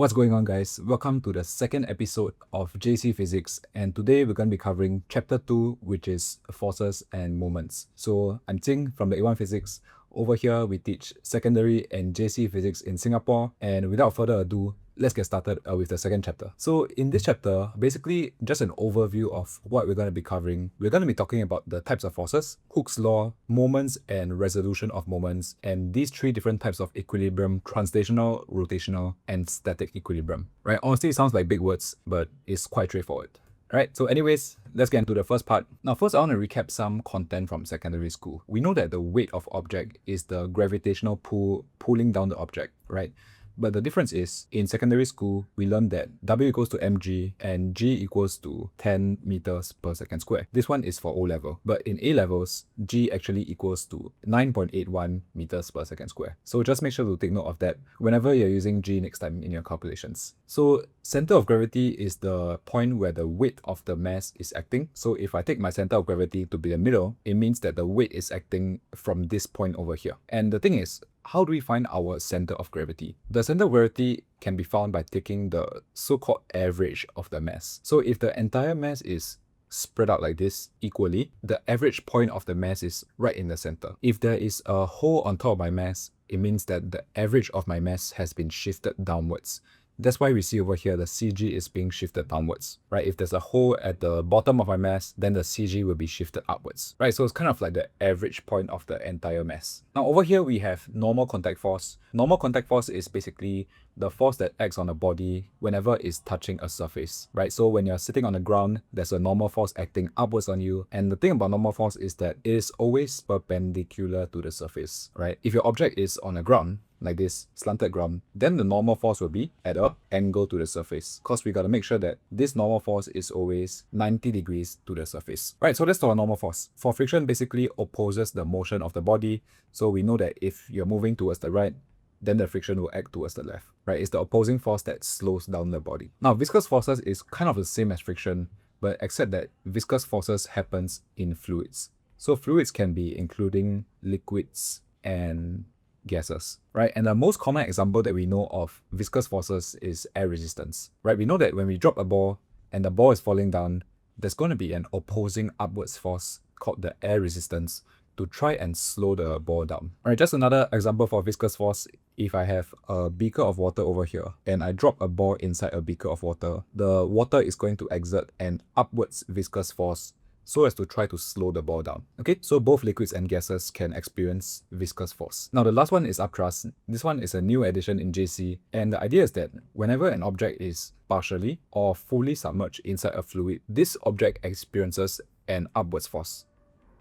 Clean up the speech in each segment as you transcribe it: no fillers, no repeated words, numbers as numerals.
What's going on, guys? Welcome to the second episode of JC Physics, and today we're going to be covering chapter 2, which is forces and moments. So I'm Ting from the A1 Physics. Over here we teach secondary and JC Physics in Singapore, and without further ado, let's get started with the second chapter. So in this chapter, basically just an overview of what we're going to be covering. We're going to be talking about the types of forces, Hooke's law, moments and resolution of moments, and these three different types of equilibrium: translational, rotational, and static equilibrium. Right? Honestly, it sounds like big words, but it's quite straightforward. Alright, so anyways, let's get into the first part. Now first I want to recap some content from secondary school. We know that the weight of object is the gravitational pull pulling down the object, right? But the difference is, in secondary school, we learned that W equals to mg and g equals to 10 meters per second square. This one is for O level. But in A levels, g actually equals to 9.81 meters per second square. So just make sure to take note of that whenever you're using g next time in your calculations. So center of gravity is the point where the weight of the mass is acting. So if I take my center of gravity to be the middle, it means that the weight is acting from this point over here. And the thing is, how do we find our center of gravity? The center of gravity can be found by taking the so-called average of the mass. So if the entire mass is spread out like this equally, the average point of the mass is right in the center. If there is a hole on top of my mass, it means that the average of my mass has been shifted downwards. That's why we see over here the CG is being shifted downwards, right? If there's a hole at the bottom of my mass, then the CG will be shifted upwards, right? So it's kind of like the average point of the entire mass. Now over here we have normal contact force. Normal contact force is basically the force that acts on a body whenever it's touching a surface, right? So when you're sitting on the ground, there's a normal force acting upwards on you. And the thing about normal force is that it is always perpendicular to the surface, right? If your object is on the ground, like this, slanted ground, then the normal force will be at an angle to the surface, because we got to make sure that this normal force is always 90 degrees to the surface. Right, so that's our normal force. For friction, basically opposes the motion of the body. So we know that if you're moving towards the right, then the friction will act towards the left, right? It's the opposing force that slows down the body. Now, viscous forces is kind of the same as friction, but except that viscous forces happens in fluids. So fluids can be including liquids and gases, right? And the most common example that we know of viscous forces is air resistance, right? We know that when we drop a ball and the ball is falling down, there's going to be an opposing upwards force called the air resistance to try and slow the ball down. All right, just another example for viscous force. If I have a beaker of water over here and I drop a ball inside a beaker of water, the water is going to exert an upwards viscous force so as to try to slow the ball down. Okay, so both liquids and gases can experience viscous force. Now the last one is upthrust. This one is a new addition in JC, and the idea is that whenever an object is partially or fully submerged inside a fluid, this object experiences an upwards force.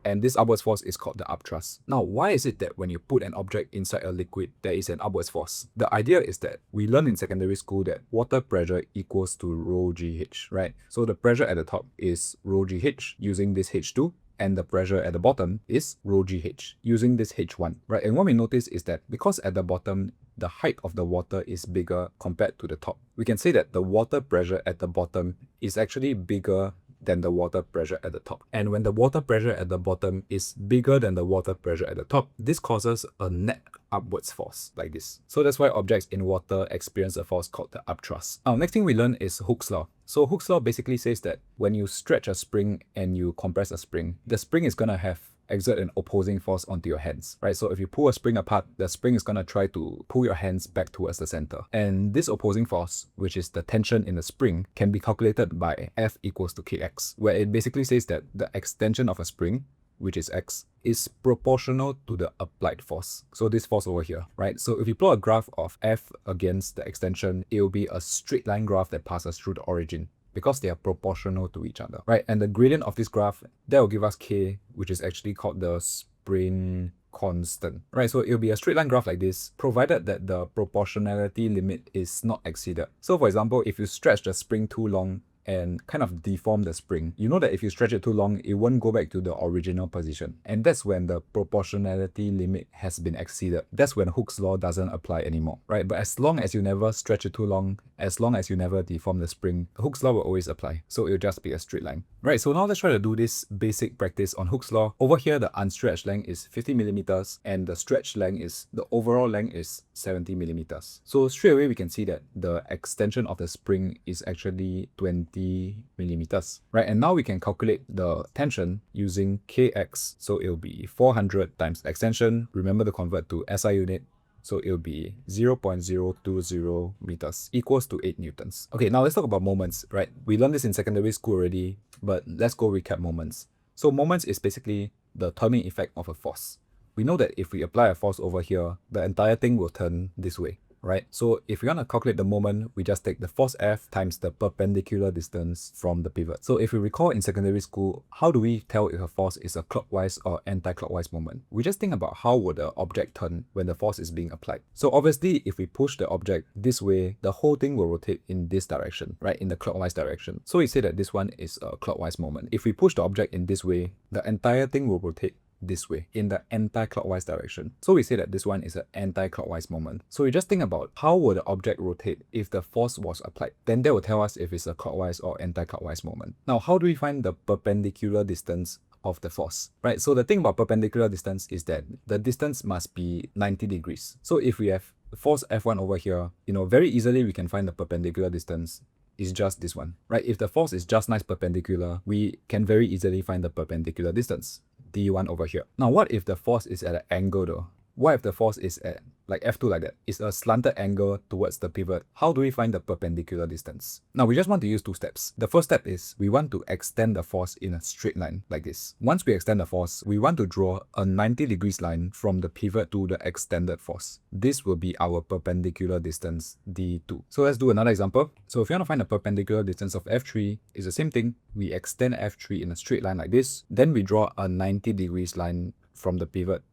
And this upwards force is called the upthrust. Now, why is it that when you put an object inside a liquid, there is an upwards force? The idea is that we learned in secondary school that water pressure equals to rho GH, right? So the pressure at the top is rho GH using this H2, and the pressure at the bottom is rho GH using this H1, right? And what we notice is that because at the bottom, the height of the water is bigger compared to the top, we can say that the water pressure at the bottom is actually bigger than the water pressure at the top. And when the water pressure at the bottom is bigger than the water pressure at the top, this causes a net upwards force like this. So that's why objects in water experience a force called the upthrust. Now, next thing we learn is Hooke's law. So Hooke's law basically says that when you stretch a spring and you compress a spring, the spring is gonna exert an opposing force onto your hands, right? So if you pull a spring apart, the spring is going to try to pull your hands back towards the center. And this opposing force, which is the tension in the spring, can be calculated by F equals to Kx, where it basically says that the extension of a spring, which is X, is proportional to the applied force. So this force over here, right? So if you plot a graph of F against the extension, it will be a straight line graph that passes through the origin, because they are proportional to each other, right? And the gradient of this graph, that will give us K, which is actually called the spring constant, right? So it'll be a straight line graph like this, provided that the proportionality limit is not exceeded. So for example, if you stretch the spring too long and kind of deform the spring, you know that if you stretch it too long, it won't go back to the original position. And that's when the proportionality limit has been exceeded. That's when Hooke's law doesn't apply anymore, right? But as long as you never stretch it too long as long as you never deform the spring, Hooke's law will always apply. So it'll just be a straight line. Right, so now let's try to do this basic practice on Hooke's law. Over here, the unstretched length is 50 millimeters and the stretched length is, the overall length is 70 millimeters. So straight away, we can see that the extension of the spring is actually 20 millimeters. Right, and now we can calculate the tension using Kx. So it'll be 400 times extension. Remember to convert to SI unit. So it'll be 0.020 meters equals to 8 newtons. Okay, now let's talk about moments, right? We learned this in secondary school already, but let's go recap moments. So moments is basically the turning effect of a force. We know that if we apply a force over here, the entire thing will turn this way, right? So if we want to calculate the moment, we just take the force F times the perpendicular distance from the pivot. So if you recall in secondary school, how do we tell if a force is a clockwise or anti-clockwise moment? We just think about how would the object turn when the force is being applied. So obviously, if we push the object this way, the whole thing will rotate in this direction, right? In the clockwise direction. So we say that this one is a clockwise moment. If we push the object in this way, the entire thing will rotate this way in the anti-clockwise direction. So we say that this one is an anti-clockwise moment. So we just think about how would the object rotate if the force was applied. Then that will tell us if it's a clockwise or anti-clockwise moment. Now, how do we find the perpendicular distance of the force, right? So the thing about perpendicular distance is that the distance must be 90 degrees. So if we have force F1 over here, very easily we can find the perpendicular distance is just this one, right? If the force is just nice perpendicular, we can very easily find the perpendicular distance, D1 over here. Now, what if the force is at an angle though? What if the force is at like F2 like that? It's a slanted angle towards the pivot. How do we find the perpendicular distance? Now, we just want to use two steps. The first step is we want to extend the force in a straight line like this. Once we extend the force, we want to draw a 90 degrees line from the pivot to the extended force. This will be our perpendicular distance, D2. So let's do another example. So if you want to find the perpendicular distance of F3, it's the same thing. We extend F3 in a straight line like this. Then we draw a 90 degrees line from the pivot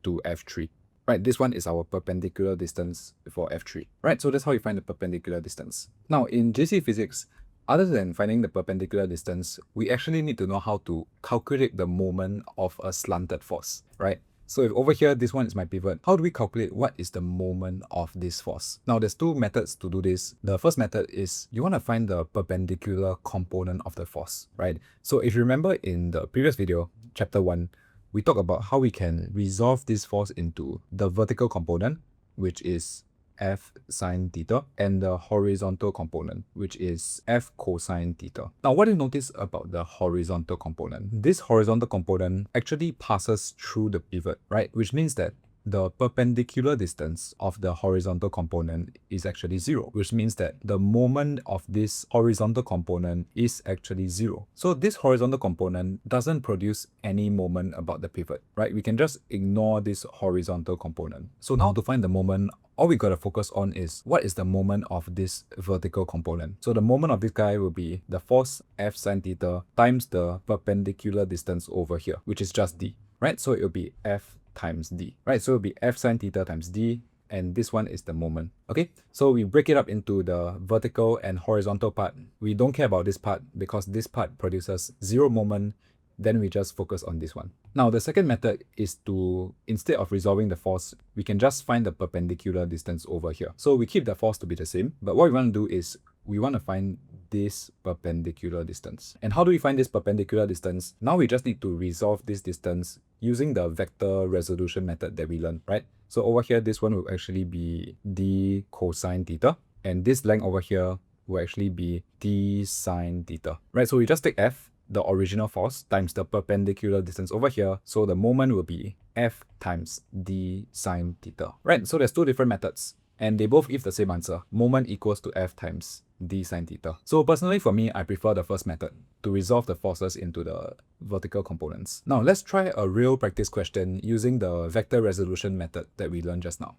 to F3. Right, this one is our perpendicular distance for F3. Right, so that's how you find the perpendicular distance. Now, in JC Physics, other than finding the perpendicular distance, we actually need to know how to calculate the moment of a slanted force, right? So if over here, this one is my pivot, how do we calculate what is the moment of this force? Now, there's two methods to do this. The first method is you want to find the perpendicular component of the force, right? So if you remember in the previous video, chapter 1, we talk about how we can resolve this force into the vertical component, which is F sine theta, and the horizontal component, which is F cosine theta. Now, what do you notice about the horizontal component? This horizontal component actually passes through the pivot, right? Which means that the perpendicular distance of the horizontal component is actually 0, which means that the moment of this horizontal component is actually 0. So this horizontal component doesn't produce any moment about the pivot, right? We can just ignore this horizontal component. So now to find the moment, all we gotta focus on is what is the moment of this vertical component. So the moment of this guy will be the force F sine theta times the perpendicular distance over here, which is just D, right? So it will be F times D, right? So it'll be F sine theta times D, and this one is the moment. Okay, so we break it up into the vertical and horizontal part. We don't care about this part because this part produces 0 moment. Then we just focus on this one. Now, the second method is to, instead of resolving the force, we can just find the perpendicular distance over here. So we keep the force to be the same, but what we want to do is we want to find this perpendicular distance. And how do we find this perpendicular distance? Now we just need to resolve this distance using the vector resolution method that we learned, right? So over here, this one will actually be d cosine theta, and this length over here will actually be d sine theta, right? So we just take F, the original force, times the perpendicular distance over here. So the moment will be F times d sine theta, right? So there's two different methods, and they both give the same answer. Moment equals to F times d sine theta. So personally for me, I prefer the first method to resolve the forces into the vertical components. Now let's try a real practice question using the vector resolution method that we learned just now,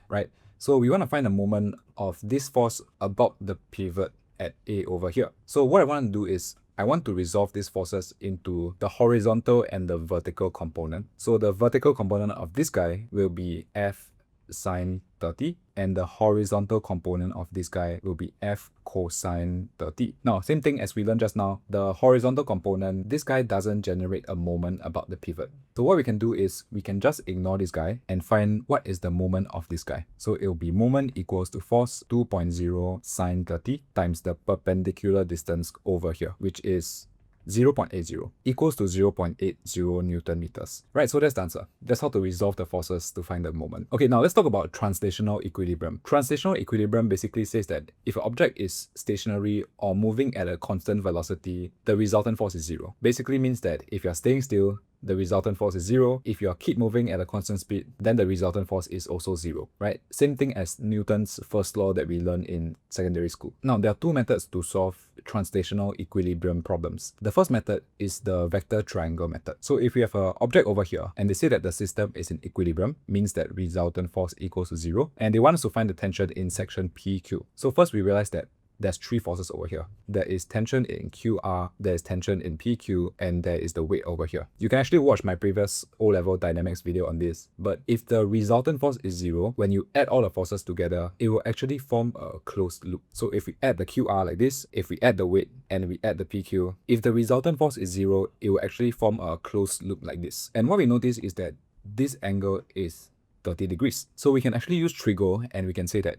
right? So we want to find the moment of this force about the pivot at A over here. So what I want to do is I want to resolve these forces into the horizontal and the vertical component. So the vertical component of this guy will be F sine 30, and the horizontal component of this guy will be F cosine 30. Now, same thing as we learned just now, the horizontal component, this guy doesn't generate a moment about the pivot. So what we can do is we can just ignore this guy and find what is the moment of this guy. So it will be moment equals to force 2.0 sine 30 times the perpendicular distance over here, which is 0.80 equals to 0.80 Newton meters. Right, so that's the answer. That's how to resolve the forces to find the moment. Okay, now let's talk about translational equilibrium. Translational equilibrium basically says that if an object is stationary or moving at a constant velocity, the resultant force is 0. Basically means that if you're staying still, the resultant force is 0. If you keep moving at a constant speed, then the resultant force is also 0, right? Same thing as Newton's first law that we learned in secondary school. Now, there are two methods to solve translational equilibrium problems. The first method is the vector triangle method. So if we have an object over here, and they say that the system is in equilibrium, means that resultant force equals to 0, and they want us to find the tension in section PQ. So first we realize that there's three forces over here. There is tension in QR, there is tension in PQ, and there is the weight over here. You can actually watch my previous O-level dynamics video on this, but if the resultant force is 0, when you add all the forces together, it will actually form a closed loop. So if we add the QR like this, if we add the weight, and we add the PQ, if the resultant force is 0, it will actually form a closed loop like this. And what we notice is that this angle is 30 degrees. So we can actually use trigo, and we can say that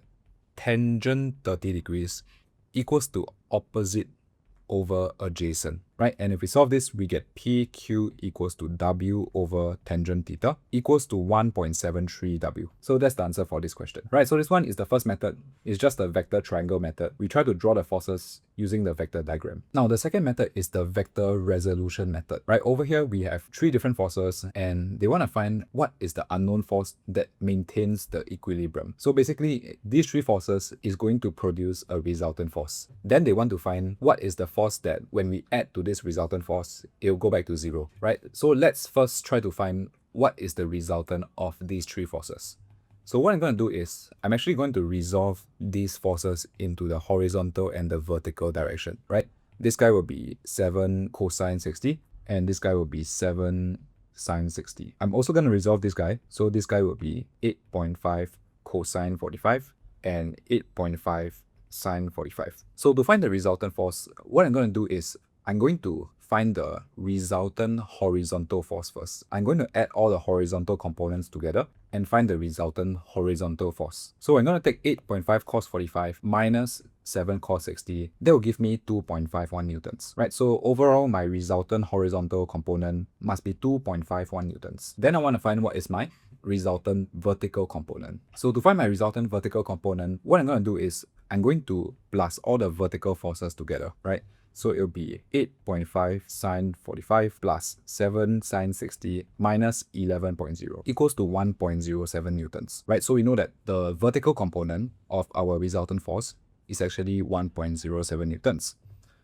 tangent 30 degrees equals to opposite over adjacent, right? And if we solve this, we get PQ equals to W over tangent theta equals to 1.73 W. So that's the answer for this question, right? So this one is the first method. It's just the vector triangle method. We try to draw the forces using the vector diagram. Now, the second method is the vector resolution method, right? Over here, we have three different forces, and they want to find what is the unknown force that maintains the equilibrium. So basically, these three forces is going to produce a resultant force. Then they want to find what is the force that when we add to this resultant force, it will go back to 0, right? So let's first try to find what is the resultant of these three forces. So what I'm going to do is, I'm actually going to resolve these forces into the horizontal and the vertical direction, right? This guy will be 7 cosine 60, and this guy will be 7 sine 60. I'm also going to resolve this guy. So this guy will be 8.5 cosine 45 and 8.5 sine 45. So to find the resultant force, what I'm going to do is, I'm going to find the resultant horizontal force first. I'm going to add all the horizontal components together and find the resultant horizontal force. So I'm going to take 8.5 cos 45 minus 7 cos 60. That will give me 2.51 newtons, right? So overall, my resultant horizontal component must be 2.51 newtons. Then I want to find what is my resultant vertical component. So to find my resultant vertical component, what I'm going to do is, I'm going to plus all the vertical forces together, right? So it'll be 8.5 sine 45 plus 7 sine 60 minus 11.0 equals to 1.07 newtons, right? So we know that the vertical component of our resultant force is actually 1.07 newtons.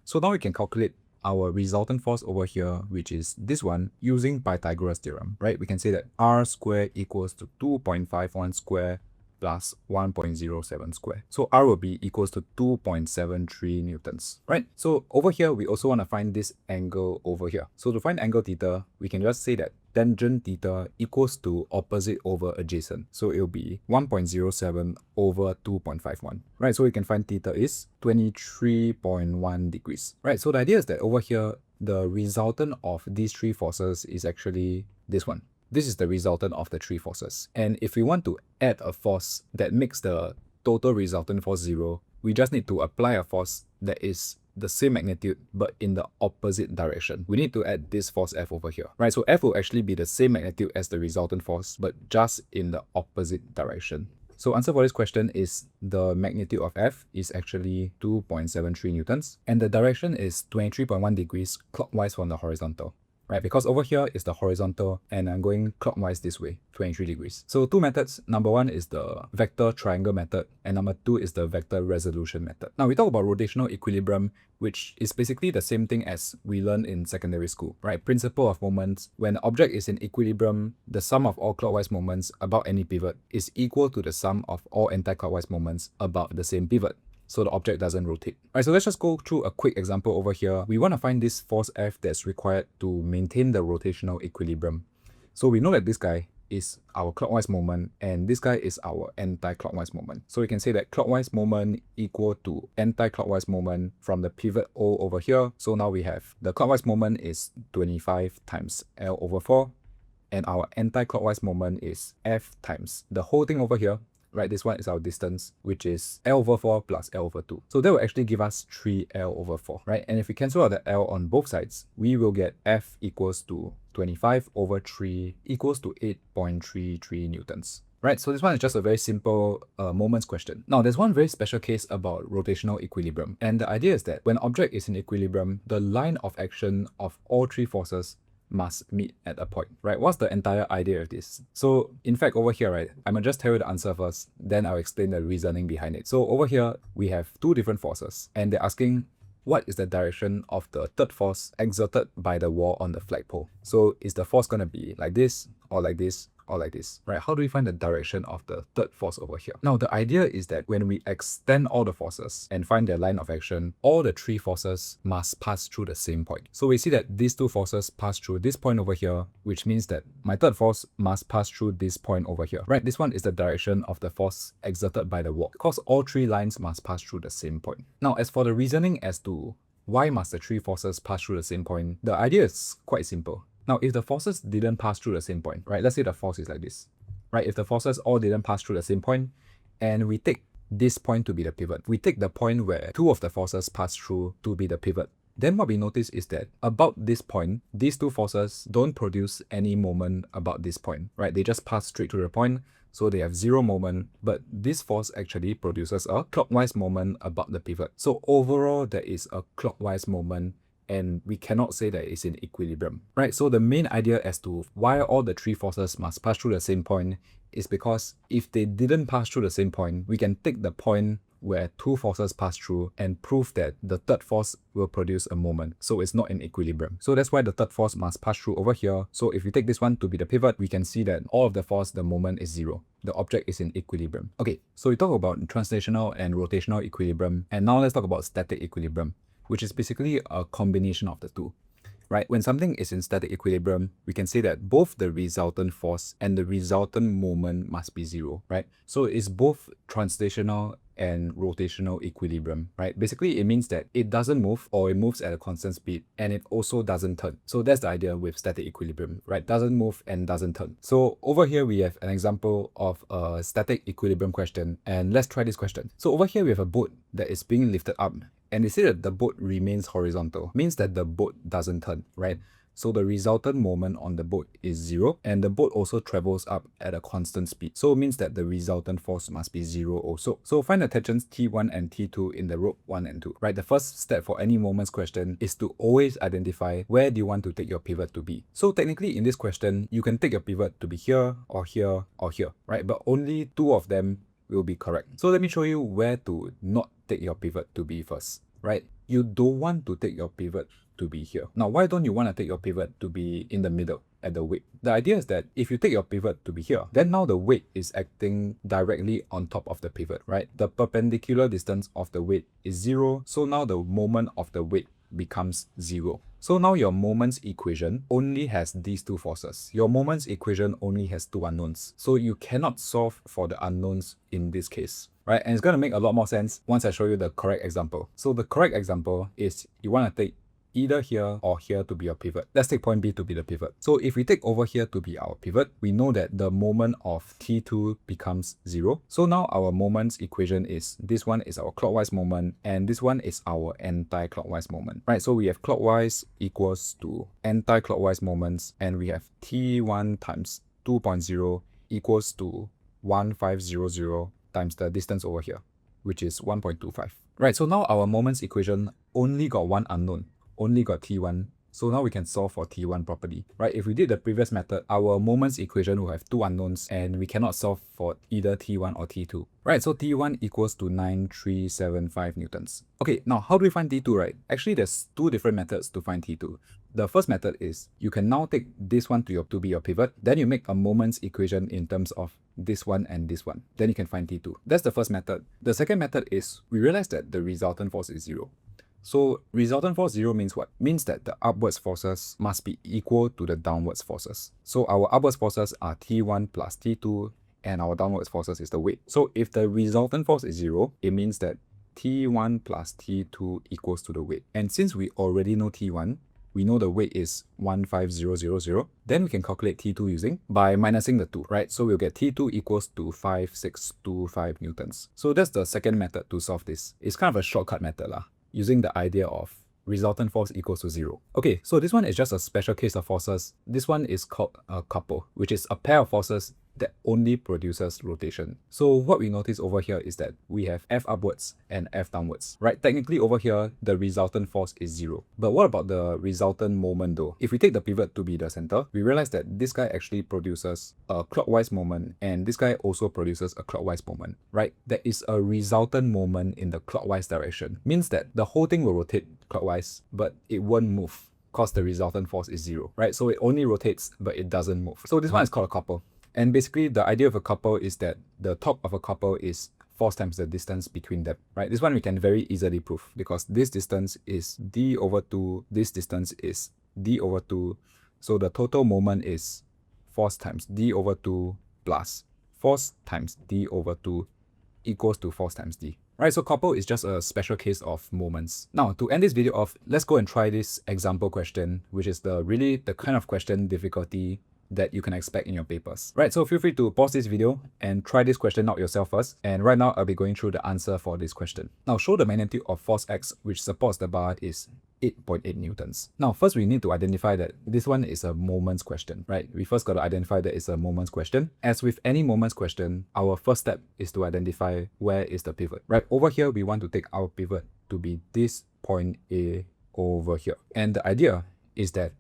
So now we can calculate our resultant force over here, which is this one, using Pythagoras theorem, right? We can say that R squared equals to 2.51 square plus 1.07 square. So R will be equals to 2.73 newtons, right? So over here, we also want to find this angle over here. So to find angle theta, we can just say that tangent theta equals to opposite over adjacent. So it'll be 1.07 over 2.51, right? So we can find theta is 23.1 degrees, right? So the idea is that over here, the resultant of these three forces is actually this one. This is the resultant of the three forces. And if we want to add a force that makes the total resultant force 0, we just need to apply a force that is the same magnitude but in the opposite direction. We need to add this force F over here, right? So F will actually be the same magnitude as the resultant force but just in the opposite direction. So answer for this question is the magnitude of F is actually 2.73 newtons and the direction is 23.1 degrees clockwise from the horizontal. Right, because over here is the horizontal and I'm going clockwise this way, 23 degrees. So two methods. Number one is the vector triangle method and number two is the vector resolution method. Now we talk about rotational equilibrium, which is basically the same thing as we learned in secondary school, right? Principle of moments. When an object is in equilibrium, the sum of all clockwise moments about any pivot is equal to the sum of all anti-clockwise moments about the same pivot. So the object doesn't rotate. Alright, so let's just go through a quick example over here. We want to find this force F that's required to maintain the rotational equilibrium. So we know that this guy is our clockwise moment, and this guy is our anti-clockwise moment. So we can say that clockwise moment equal to anti-clockwise moment from the pivot O over here. So now we have the clockwise moment is 25 times L over 4, and our anti-clockwise moment is F times the whole thing over here. Right, this one is our distance, which is L over 4 plus L over 2. So that will actually give us 3L over 4, right? And if we cancel out the L on both sides, we will get F equals to 25 over 3 equals to 8.33 newtons. Right, so this one is just a very simple moments question. Now, there's one very special case about rotational equilibrium. And the idea is that when an object is in equilibrium, the line of action of all three forces must meet at a point, right? What's the entire idea of this? So in fact, over here, right, I'm gonna just tell you the answer first, then I'll explain the reasoning behind it. So over here, we have two different forces, and they're asking what is the direction of the third force exerted by the wall on the flagpole. So is the force gonna be like this, or like this, or like this, right? How do we find the direction of the third force over here? Now, the idea is that when we extend all the forces and find their line of action, all the three forces must pass through the same point. So we see that these two forces pass through this point over here, which means that my third force must pass through this point over here, right? This one is the direction of the force exerted by the wall, because all three lines must pass through the same point. Now, as for the reasoning as to why must the three forces pass through the same point, the idea is quite simple. Now, if the forces didn't pass through the same point, right? Let's say the force is like this, right? If the forces all didn't pass through the same point, and we take this point to be the pivot, we take the point where two of the forces pass through to be the pivot, then what we notice is that about this point, these two forces don't produce any moment about this point, right? They just pass straight to the point, so they have zero moment, but this force actually produces a clockwise moment about the pivot. So overall, there is a clockwise moment, and we cannot say that it's in equilibrium, right? So the main idea as to why all the three forces must pass through the same point is because if they didn't pass through the same point, we can take the point where two forces pass through and prove that the third force will produce a moment. So it's not in equilibrium. So that's why the third force must pass through over here. So if we take this one to be the pivot, we can see that all of the force, the moment is zero. The object is in equilibrium. Okay, so we talk about translational and rotational equilibrium, and now let's talk about static equilibrium, which is basically a combination of the two, right? When something is in static equilibrium, we can say that both the resultant force and the resultant moment must be zero, right? So it's both translational and rotational equilibrium, right? Basically, it means that it doesn't move, or it moves at a constant speed, and it also doesn't turn. So that's the idea with static equilibrium, right? Doesn't move and doesn't turn. So over here, we have an example of a static equilibrium question, and let's try this question. So over here, we have a boat that is being lifted up, and they say that the boat remains horizontal, means that the boat doesn't turn, right? So the resultant moment on the boat is zero, and the boat also travels up at a constant speed. So it means that the resultant force must be zero also. So find the tensions T1 and T2 in the rope 1 and 2, right? The first step for any moments question is to always identify where do you want to take your pivot to be. So technically in this question, you can take your pivot to be here, or here, or here, right? But only two of them will be correct. So let me show you where to not take your pivot to be first, right? You don't want to take your pivot to be here. Now, why don't you want to take your pivot to be in the middle at the weight? The idea is that if you take your pivot to be here, then now the weight is acting directly on top of the pivot, right? The perpendicular distance of the weight is zero, so now the moment of the weight becomes zero. So now your moments equation only has these two forces. Your moments equation only has two unknowns. So you cannot solve for the unknowns in this case, right? And it's going to make a lot more sense once I show you the correct example. So the correct example is you want to take either here or here to be your pivot. Let's take point B to be the pivot. So if we take over here to be our pivot, we know that the moment of T2 becomes zero. So now our moments equation is, this one is our clockwise moment, and this one is our anti-clockwise moment, right? So we have clockwise equals to anti-clockwise moments, and we have T1 times 2.0 equals to 1500 times the distance over here, which is 1.25. Right, so now our moments equation only got one unknown, only got T1. So now we can solve for T1 properly, right? If we did the previous method, our moments equation will have two unknowns, and we cannot solve for either T1 or T2, right? So T1 equals to 9375 newtons. Okay, now how do we find T2, right? Actually, there's two different methods to find T2. The first method is you can now take this one to be your pivot, then you make a moments equation in terms of this one and this one. Then you can find T2. That's the first method. The second method is we realize that the resultant force is zero. So resultant force 0 means what? Means that the upwards forces must be equal to the downwards forces. So our upwards forces are T1 plus T2 and our downwards forces is the weight. So if the resultant force is 0, it means that T1 plus T2 equals to the weight. And since we already know T1, we know the weight is 15000, then we can calculate T2 using by minusing the 2, right? So we'll get T2 equals to 5625 newtons. So that's the second method to solve this. It's kind of a shortcut method lah, using the idea of resultant force equals to 0. Okay, so this one is just a special case of forces. This one is called a couple, which is a pair of forces that only produces rotation. So what we notice over here is that we have F upwards and F downwards, right? Technically over here, the resultant force is 0. But what about the resultant moment though? If we take the pivot to be the center, we realize that this guy actually produces a clockwise moment and this guy also produces a clockwise moment, right? There is a resultant moment in the clockwise direction. Means that the whole thing will rotate clockwise, but it won't move because the resultant force is 0, right? So it only rotates, but it doesn't move. So this one is called a couple. And basically, the idea of a couple is that the top of a couple is force times the distance between them, right? This one we can very easily prove because this distance is d over 2, this distance is d over 2. So the total moment is force times d over 2 plus force times d over 2 equals to force times d. Right, so couple is just a special case of moments. Now, to end this video off, let's go and try this example question, which is the kind of question difficulty that you can expect in your papers. Right, so feel free to pause this video and try this question out yourself first. And right now, I'll be going through the answer for this question. Now, show the magnitude of force X which supports the bar is 8.8 newtons. Now, first we need to identify that this one is a moments question, right? We first got to identify that it's a moments question. As with any moments question, our first step is to identify where is the pivot, right? Over here, we want to take our pivot to be this point A over here. And the idea is that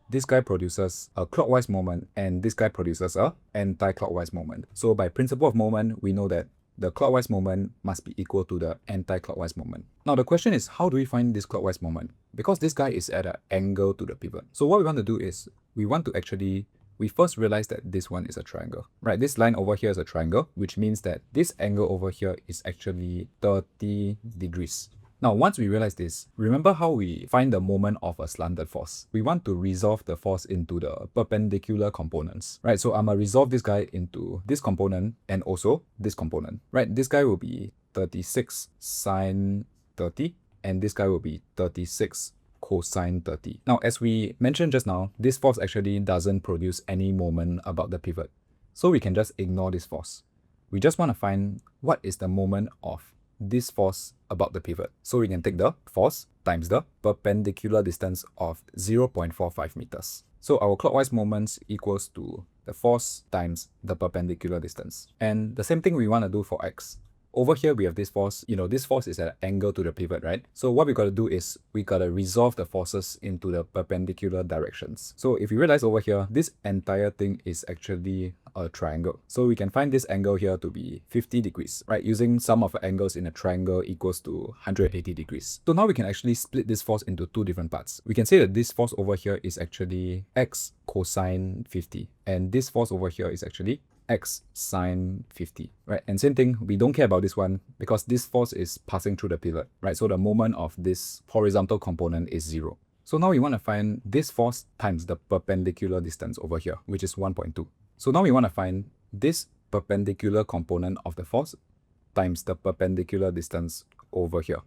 this guy produces a clockwise moment and this guy produces a anti-clockwise moment. So by principle of moment, we know that the clockwise moment must be equal to the anti-clockwise moment. Now the question is, how do we find this clockwise moment? Because this guy is at an angle to the pivot. So what we want to do is, we first realize that this one is a triangle, right? This line over here is a triangle, which means that this angle over here is actually 30 degrees. Now, once we realize this, remember how we find the moment of a slanted force. We want to resolve the force into the perpendicular components, right? So I'm going to resolve this guy into this component and also this component, right? This guy will be 36 sine 30 and this guy will be 36 cosine 30. Now, as we mentioned just now, this force actually doesn't produce any moment about the pivot. So we can just ignore this force. We just want to find what is the moment of this force about the pivot. So we can take the force times the perpendicular distance of 0.45 meters. So our clockwise moments equals to the force times the perpendicular distance. And the same thing we want to do for X. Over here, we have this force. This force is at an angle to the pivot, right? So what we got to do is we got to resolve the forces into the perpendicular directions. So if you realize over here, this entire thing is actually a triangle. So we can find this angle here to be 50 degrees, right? Using sum of angles in a triangle equals to 180 degrees. So now we can actually split this force into two different parts. We can say that this force over here is actually X cosine 50. And this force over here is actually X sine 50, right? And same thing, we don't care about this one because this force is passing through the pivot, right? So the moment of this horizontal component is 0. So now we want to find this force times the perpendicular distance over here, which is 1.2. So now we want to find this perpendicular component of the force times the perpendicular distance over here,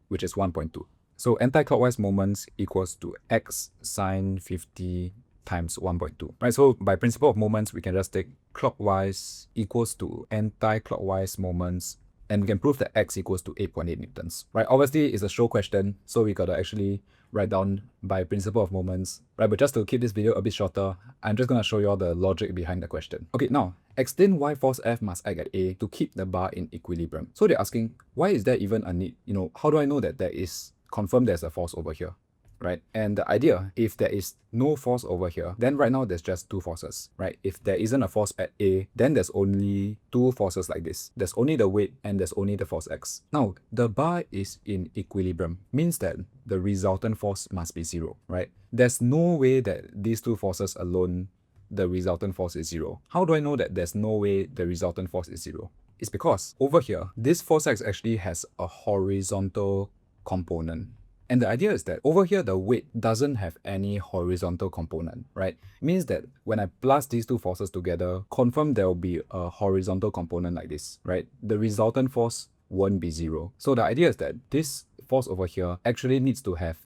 which is 1.2. So anti-clockwise moments equals to X sine 50 times 1.2, right? So by principle of moments, we can just take clockwise equals to anti-clockwise moments, and we can prove that X equals to 8.8 newtons, right? Obviously, it's a show question, so we gotta actually write down by principle of moments, right? But just to keep this video a bit shorter, I'm just gonna show you all the logic behind the question. Okay, now, explain why force F must act at A to keep the bar in equilibrium. So they're asking, why is there even a need? How do I know that there is confirmed there's a force over here? Right? And the idea, if there is no force over here, then right now there's just two forces, right? If there isn't a force at A, then there's only two forces like this. There's only the weight and there's only the force X. Now, the bar is in equilibrium, means that the resultant force must be 0, right? There's no way that these two forces alone, the resultant force is 0. How do I know that there's no way the resultant force is 0? It's because over here, this force X actually has a horizontal component. And the idea is that over here, the weight doesn't have any horizontal component, right? It means that when I plus these two forces together, confirm there will be a horizontal component like this, right? The resultant force won't be zero. So the idea is that this force over here actually needs to have,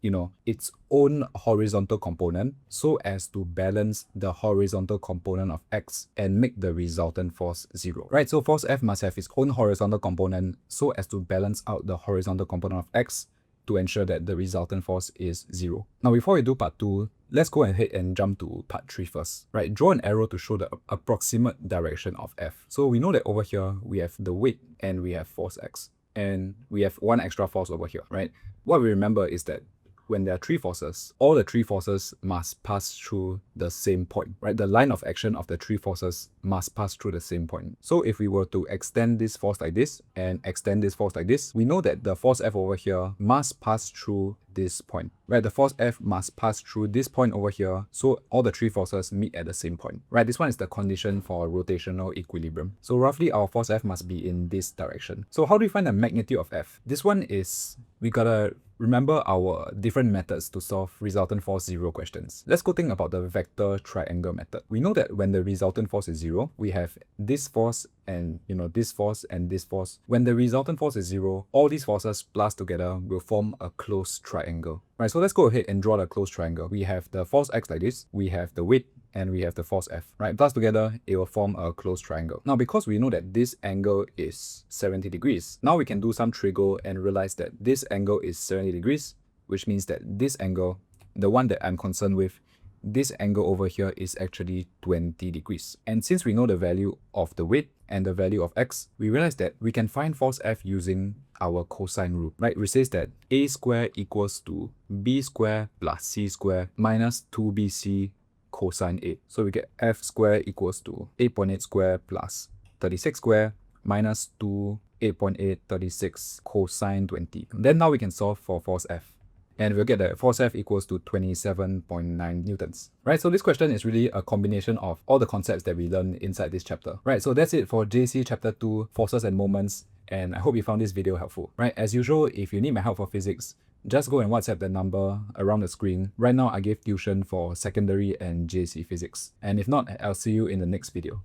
its own horizontal component so as to balance the horizontal component of X and make the resultant force zero, right? So force F must have its own horizontal component so as to balance out the horizontal component of X to ensure that the resultant force is zero. Now, before we do part 2, let's go ahead and jump to part 3 first, right? Draw an arrow to show the approximate direction of F. So we know that over here, we have the weight and we have force X. And we have one extra force over here, right? What we remember is that when there are 3 forces, all the 3 forces must pass through the same point, right? The line of action of the 3 forces must pass through the same point. So if we were to extend this force like this and extend this force like this, we know that the force F over here must pass through this point, right? The force F must pass through this point over here, so all the 3 forces meet at the same point, right? This one is the condition for rotational equilibrium. So roughly our force F must be in this direction. So how do we find the magnitude of F? This one is, we gotta remember our different methods to solve resultant force zero questions. Let's go think about the vector triangle method. We know that when the resultant force is zero, we have this force and this force and this force. When the resultant force is zero, all these forces plus together will form a closed triangle. Right, so let's go ahead and draw the closed triangle. We have the force X like this, we have the weight, and we have the force F, right? Plus together, it will form a closed triangle. Now, because we know that this angle is 70 degrees, now we can do some trigo and realize that this angle is 70 degrees, which means that this angle, the one that I'm concerned with, this angle over here is actually 20 degrees. And since we know the value of the weight and the value of X, we realize that we can find force F using our cosine rule, right? Which says that A square equals to B square plus C square minus 2BC cosine A. So we get F square equals to 8.8 square plus 36 square minus 8.8 36 cosine 20. Then now we can solve for force F. And we'll get that force F equals to 27.9 newtons. Right, so this question is really a combination of all the concepts that we learned inside this chapter. Right, so that's it for JC Chapter 2, Forces and Moments, and I hope you found this video helpful. Right, as usual, if you need my help for physics, just go and WhatsApp the number around the screen. Right now, I give tuition for secondary and JC physics. And if not, I'll see you in the next video.